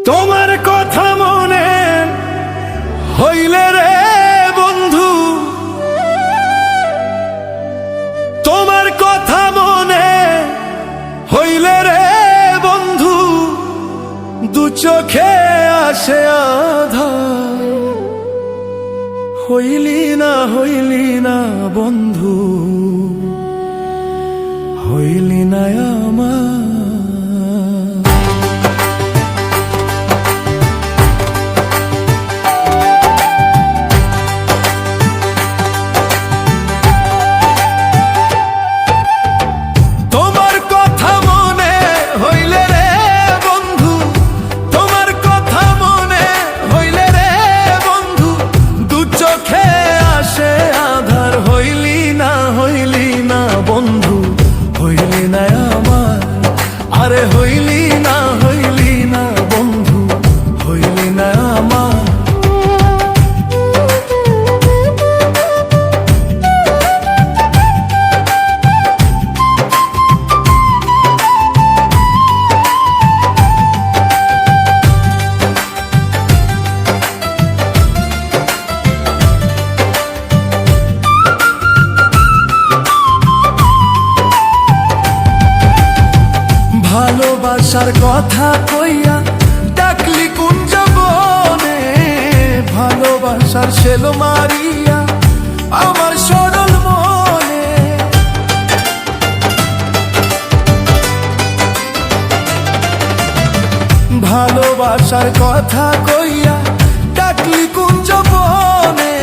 তোমার কথা মনে হইলে রে বন্ধু, তোমার কথা মনে হইলে রে বন্ধু, দু চোখে আসে আধার। হইলি না বন্ধু, হইলি না আমার। আরে হইলি না বন্ধু, হইলি না আমার। ভালোবাসার কথা কইয়া ডাকলি কুঞ্জ বনে, ভালোবাসার শেল মারিয়া আমার সরল মনে। ভালোবাসার কথা কইয়া ডাকলি কুঞ্জ বনে,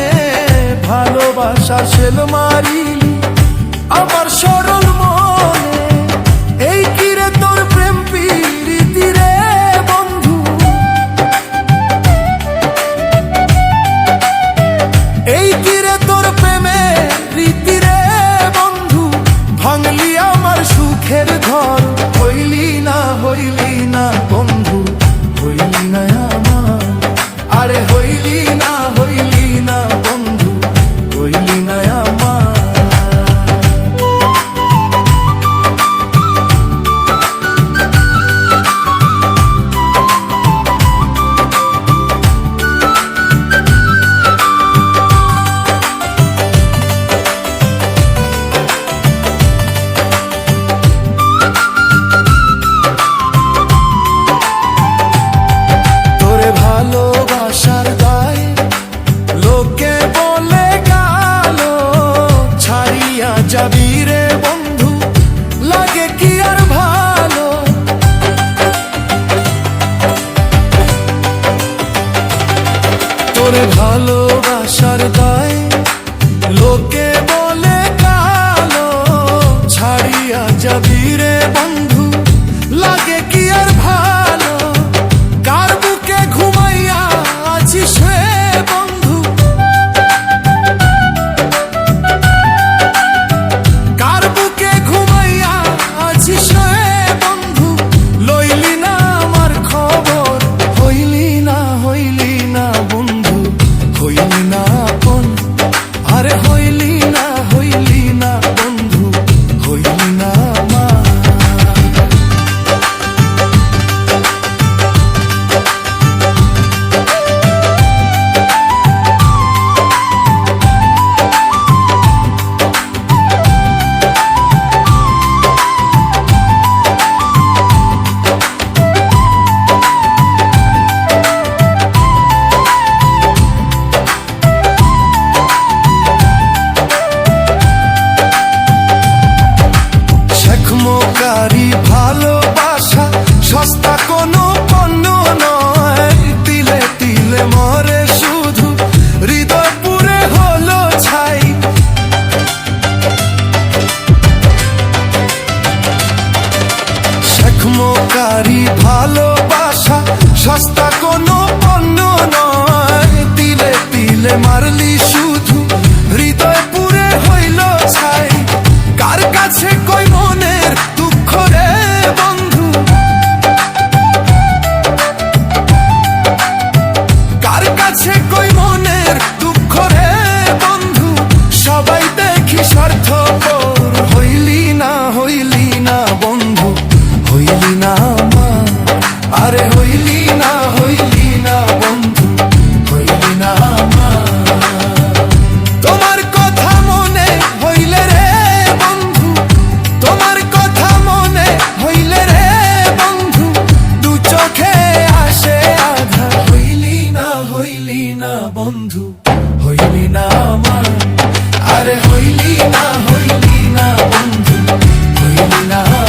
ভালোবাসার শেল মারিলি আমার সরল মনে। এই কিরে তোর প্রেম প্রীতি রে বন্ধু, এই কিরে তোর প্রেমে রীতি রে বন্ধু, ভাঙলি আমার সুখের ঘর। হইলি না বন্ধু, হইলি না আমার। আরে হইলি না বন্ধু, হইলি না আমার। ভালোবাসার গায়ে লোকে বলে গালো, ছাড়িয়া যাবি রে বন্ধু, লাগে কি আর ভালো। তোরে ভালোবাসার গায়ে লোকে বলে গালো, ছাড়িয়া যাবি রে বন্ধু, লাগে কি আর ভালো। কার বুকে ঘুমাইয়া আছিস রে বন্ধু, কার বুকে ঘুমাইয়া আছিস রে বন্ধু, লইলি না আমার খবর। হইলি না বন্ধু, হইলি না আপন। আরে হইলি না বন্ধু, হইলি না আমার। শেখমোকারি ভালোবাসা সস্তা কোনো পণ্য নয়, তিলে তিলে মরে শুধু হৃদয় পুরে হলো ছাই। শেখমোকারি ভালোবাসা সস্তা কোনো পণ্য নয়, তিলে তিলে মারলি শুধু হৃদয় পুরে হইল ছাই। কার কাছে কই মনের দুঃখ রে বন্ধু, কার কাছে কই মনের দুঃখ রে বন্ধু, সবাই দেখি স্বার্থপর। হইলি না বন্ধু, হইলি না আমার। আরে হইলি না হইলি না আমার, আরে হইলি না বন্ধু, হইলি না